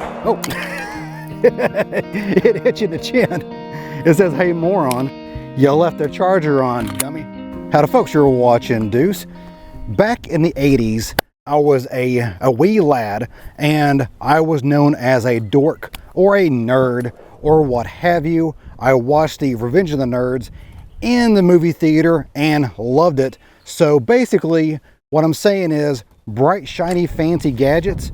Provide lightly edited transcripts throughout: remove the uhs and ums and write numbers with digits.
Oh, it hit you in the chin. It says, "Hey moron, you left the charger on, dummy." Howdy folks, you're watching Deuce. Back in the 80s, I was a wee lad, and I was known as a dork or a nerd or what have you. I watched the Revenge of the Nerds in the movie theater and loved it. So basically, what I'm saying is bright, shiny, fancy gadgets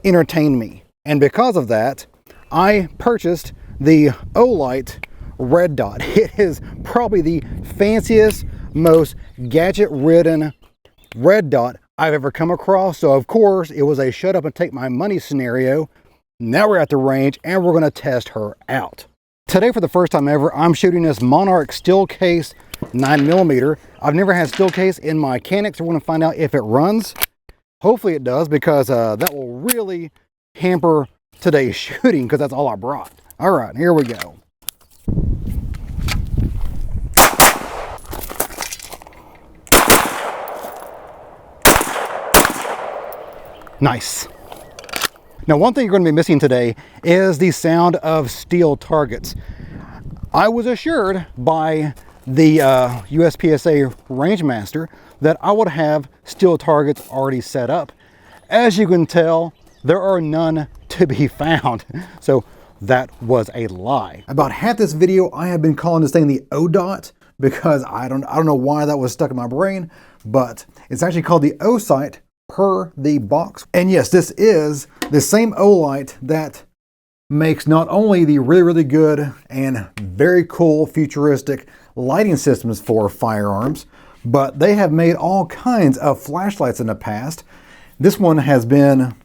entertain me. And because of that, I purchased the Olight Red Dot. It is probably the fanciest, most gadget-ridden red dot I've ever come across. So of course, it was a shut up and take my money scenario. Now we're at the range and we're going to test her out. Today, for the first time ever, I'm shooting this Monarch steel case 9mm. I've never had steel case in my Canik, so we're going to find out if it runs. Hopefully it does, because that will really hamper today's shooting, because that's all I brought. All right, here we go. Nice. Now, one thing you're going to be missing today is the sound of steel targets. I was assured by the USPSA Rangemaster that I would have steel targets already set up. As you can tell, there are none to be found. So that was a lie. About half this video, I have been calling this thing the ODOT because I don't know why that was stuck in my brain, but it's actually called the OSight per the box. And yes, this is the same Olight that makes not only the really good and very cool futuristic lighting systems for firearms, but they have made all kinds of flashlights in the past. This one has been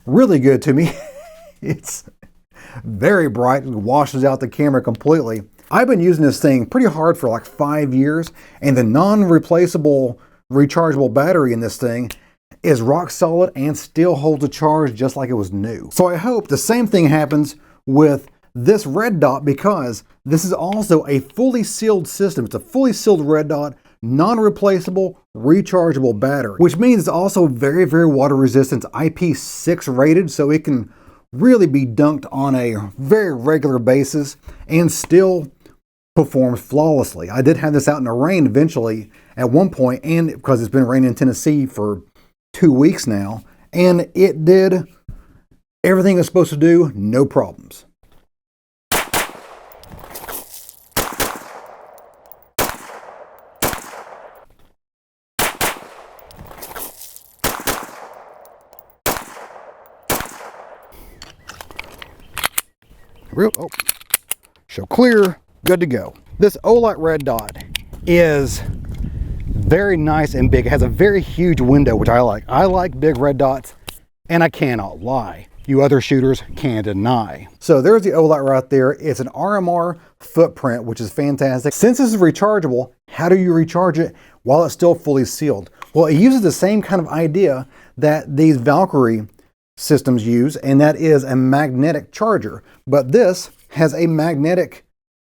really good to me. It's very bright, it washes out the camera completely. I've been using this thing pretty hard for like 5 years, and the non-replaceable rechargeable battery in this thing is rock solid and still holds a charge just like it was new. So I hope the same thing happens with this red dot, because this is also a fully sealed system. It's a fully sealed red dot, non-replaceable, rechargeable battery, which means it's also very water resistant. It's IP6 rated, so it can really be dunked on a very regular basis and still performs flawlessly. I did have this out in the rain eventually at one point, and because it's been raining in Tennessee for 2 weeks now, and it did everything it's supposed to do, no problems. Oh, show clear, good to go. This Olight Red Dot is very nice and big. It has a very huge window, which I like. I like big red dots, and I cannot lie. You other shooters can't deny. So there's the Olight right there. It's an RMR footprint, which is fantastic. Since this is rechargeable, how do you recharge it while it's still fully sealed? Well, it uses the same kind of idea that these Valkyrie systems use, and that is a magnetic charger. But this has a magnetic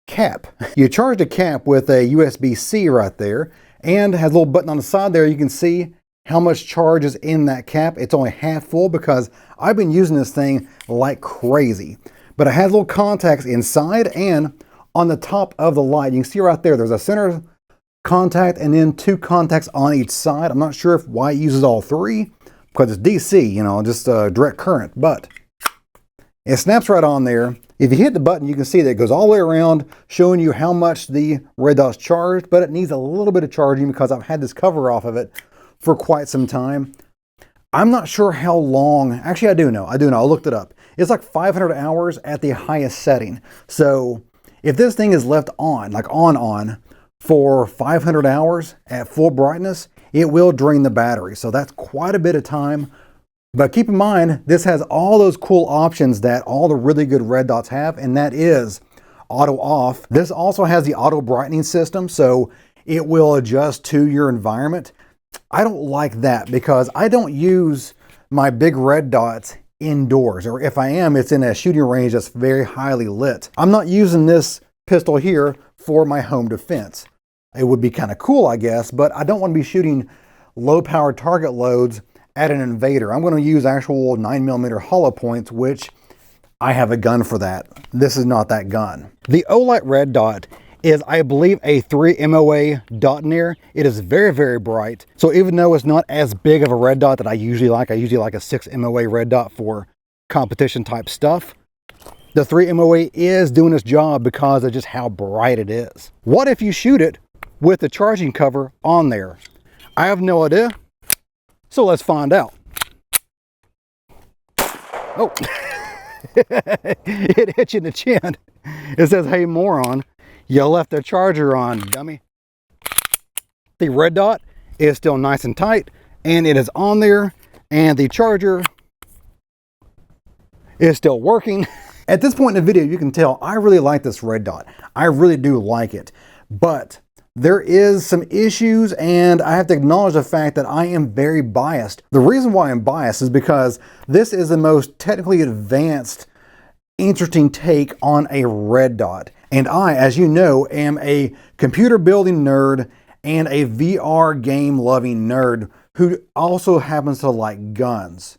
cap. You charge the cap with a USB-C right there, and has a little button on the side there. You can see how much charge is in that cap. It's only half full because I've been using this thing like crazy. But it has little contacts inside and on the top of the light. You can see right there, there's a center contact and then 2 contacts on each side. I'm not sure why it uses all 3, because it's DC, you know, just direct current, but it snaps right on there. If you hit the button, you can see that it goes all the way around, showing you how much the red dot's charged, but it needs a little bit of charging because I've had this cover off of it for quite some time. I'm not sure how long, actually I do know, I looked it up. It's like 500 hours at the highest setting. So if this thing is left on, like on for 500 hours at full brightness, it will drain the battery. So that's quite a bit of time. But keep in mind, this has all those cool options that all the really good red dots have, and that is auto off. This also has the auto brightening system, so it will adjust to your environment. I don't like that because I don't use my big red dots indoors, or if I am, it's in a shooting range that's very highly lit. I'm not using this pistol here for my home defense. It would be kind of cool, I guess, but I don't want to be shooting low power target loads at an invader. I'm going to use actual 9mm hollow points, which I have a gun for that. This is not that gun. The Olight Red Dot is, I believe, a 3 MOA dot near. It is very, very bright. So even though it's not as big of a red dot that I usually like a 6 MOA red dot for competition type stuff, the 3 MOA is doing its job because of just how bright it is. What if you shoot it with the charging cover on there? I have no idea. So let's find out. Oh, it hit you in the chin. It says, "Hey moron, you left the charger on, dummy." The red dot is still nice and tight, and it is on there, and the charger is still working. At this point in the video, you can tell I really like this red dot. I really do like it, but there is some issues, and I have to acknowledge the fact that I am very biased. The reason why I'm biased is because this is the most technically advanced, interesting take on a red dot. And I, as you know, am a computer building nerd and a VR game loving nerd who also happens to like guns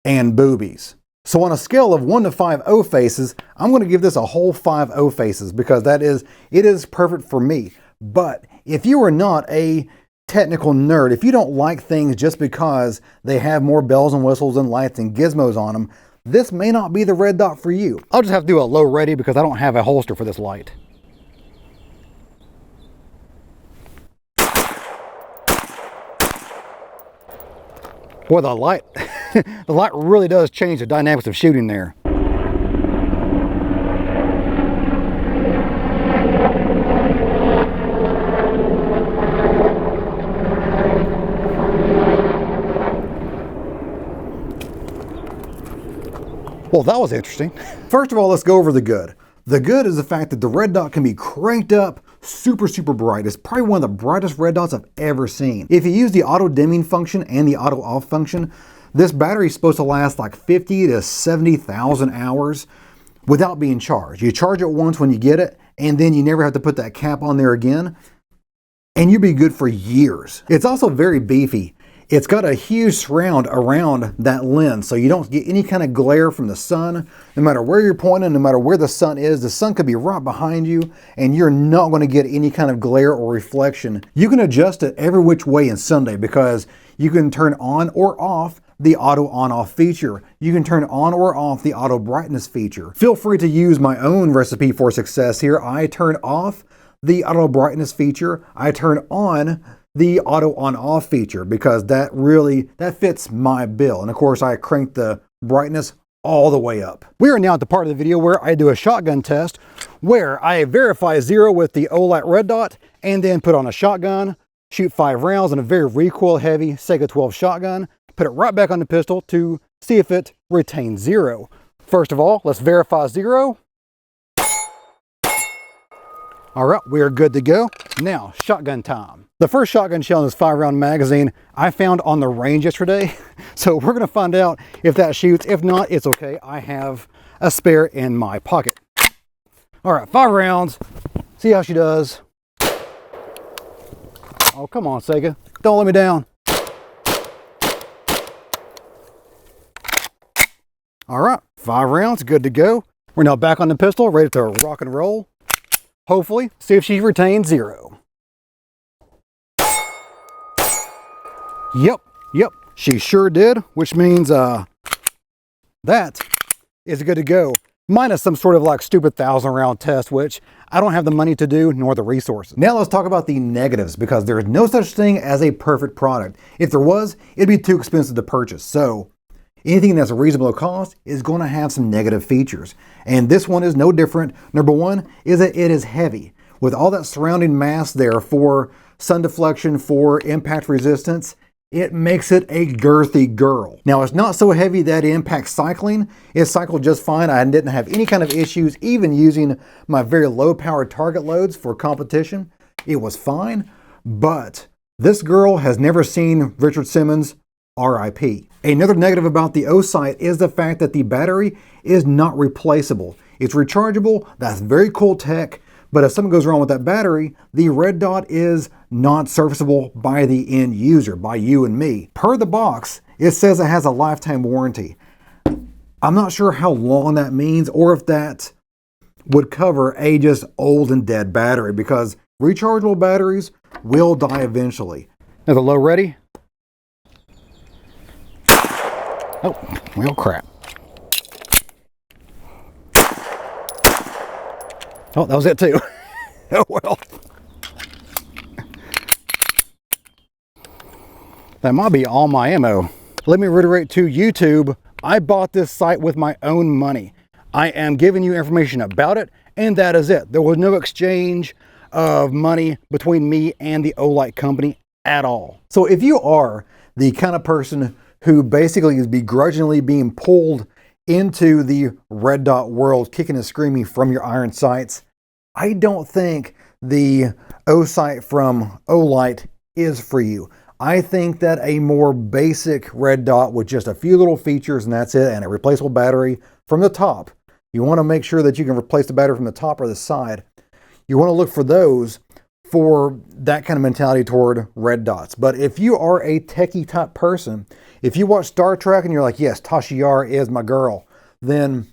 and boobies. So on a scale of 1 to 5 O faces, I'm going to give this a whole 5 O faces because it is perfect for me. But if you are not a technical nerd, if you don't like things just because they have more bells and whistles and lights and gizmos on them, this may not be the red dot for you. I'll just have to do a low ready because I don't have a holster for this light. Boy, the light, the light really does change the dynamics of shooting there. Well, that was interesting. First of all, let's go over the good. The good is the fact that the red dot can be cranked up super, super bright. It's probably one of the brightest red dots I've ever seen. If you use the auto dimming function and the auto off function, this battery is supposed to last like 50 to 70,000 hours without being charged. You charge it once when you get it, and then you never have to put that cap on there again, and you'll be good for years. It's also very beefy. It's got a huge surround around that lens, so you don't get any kind of glare from the sun. No matter where you're pointing, no matter where the sun is, the sun could be right behind you, and you're not going to get any kind of glare or reflection. You can adjust it every which way in Sunday because you can turn on or off the auto on-off feature. You can turn on or off the auto brightness feature. Feel free to use my own recipe for success here. I turn off the auto brightness feature. I turn on the auto on off feature because that fits my bill. And of course I crank the brightness all the way up. We are now at the part of the video where I do a shotgun test where I verify 0 with the Olight Red Dot and then put on a shotgun, shoot 5 rounds in a very recoil heavy Sega 12 shotgun, put it right back on the pistol to see if it retains 0. First of all, let's verify 0. All right, we are good to go. Now, shotgun time. The first shotgun shell in this 5-round magazine I found on the range yesterday. So we're gonna find out if that shoots. If not, it's okay. I have a spare in my pocket. All right, 5 rounds. See how she does. Oh, come on, Sega. Don't let me down. All right, 5 rounds, good to go. We're now back on the pistol, ready to rock and roll. Hopefully, see if she retains 0. Yep, she sure did, which means that is good to go. Minus some sort of like stupid 1,000-round test, which I don't have the money to do, nor the resources. Now let's talk about the negatives, because there is no such thing as a perfect product. If there was, it'd be too expensive to purchase. So anything that's a reasonable cost is going to have some negative features. And this one is no different. Number one is that it is heavy. With all that surrounding mass there for sun deflection, for impact resistance, it makes it a girthy girl. Now, it's not so heavy that it impacts cycling. It cycled just fine. I didn't have any kind of issues even using my very low power target loads for competition. It was fine, but this girl has never seen Richard Simmons, RIP. Another negative about the OSight is the fact that the battery is not replaceable. It's rechargeable. That's very cool tech. But if something goes wrong with that battery, the red dot is not serviceable by the end user, by you and me. Per the box, it says it has a lifetime warranty. I'm not sure how long that means or if that would cover a just old and dead battery, because rechargeable batteries will die eventually. Is the low ready? Oh, well, crap. Oh, that was it too. Oh, well. That might be all my ammo. Let me reiterate to YouTube, I bought this sight with my own money. I am giving you information about it, and that is it. There was no exchange of money between me and the Olight company at all. So if you are the kind of person who basically is begrudgingly being pulled into the red dot world, kicking and screaming from your iron sights, I don't think the OSight from Olight is for you. I think that a more basic red dot with just a few little features and that's it, and a replaceable battery from the top. You want to make sure that you can replace the battery from the top or the side. You want to look for those for that kind of mentality toward red dots. But if you are a techie type person, if you watch Star Trek and you're like, yes, Tasha Yar is my girl, then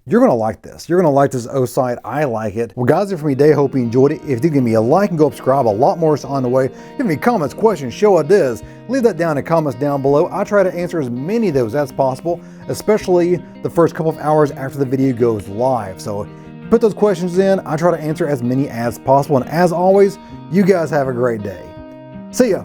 you're going to like this. You're going to like this OSight. I like it. Well, guys, that's it for me today. Hope you enjoyed it. If you did, give me a like and go subscribe. A lot more is on the way. Give me comments, questions, show ideas. Leave that down in the comments down below. I try to answer as many of those as possible, especially the first couple of hours after the video goes live. So put those questions in. I try to answer as many as possible. And as always, you guys have a great day. See ya.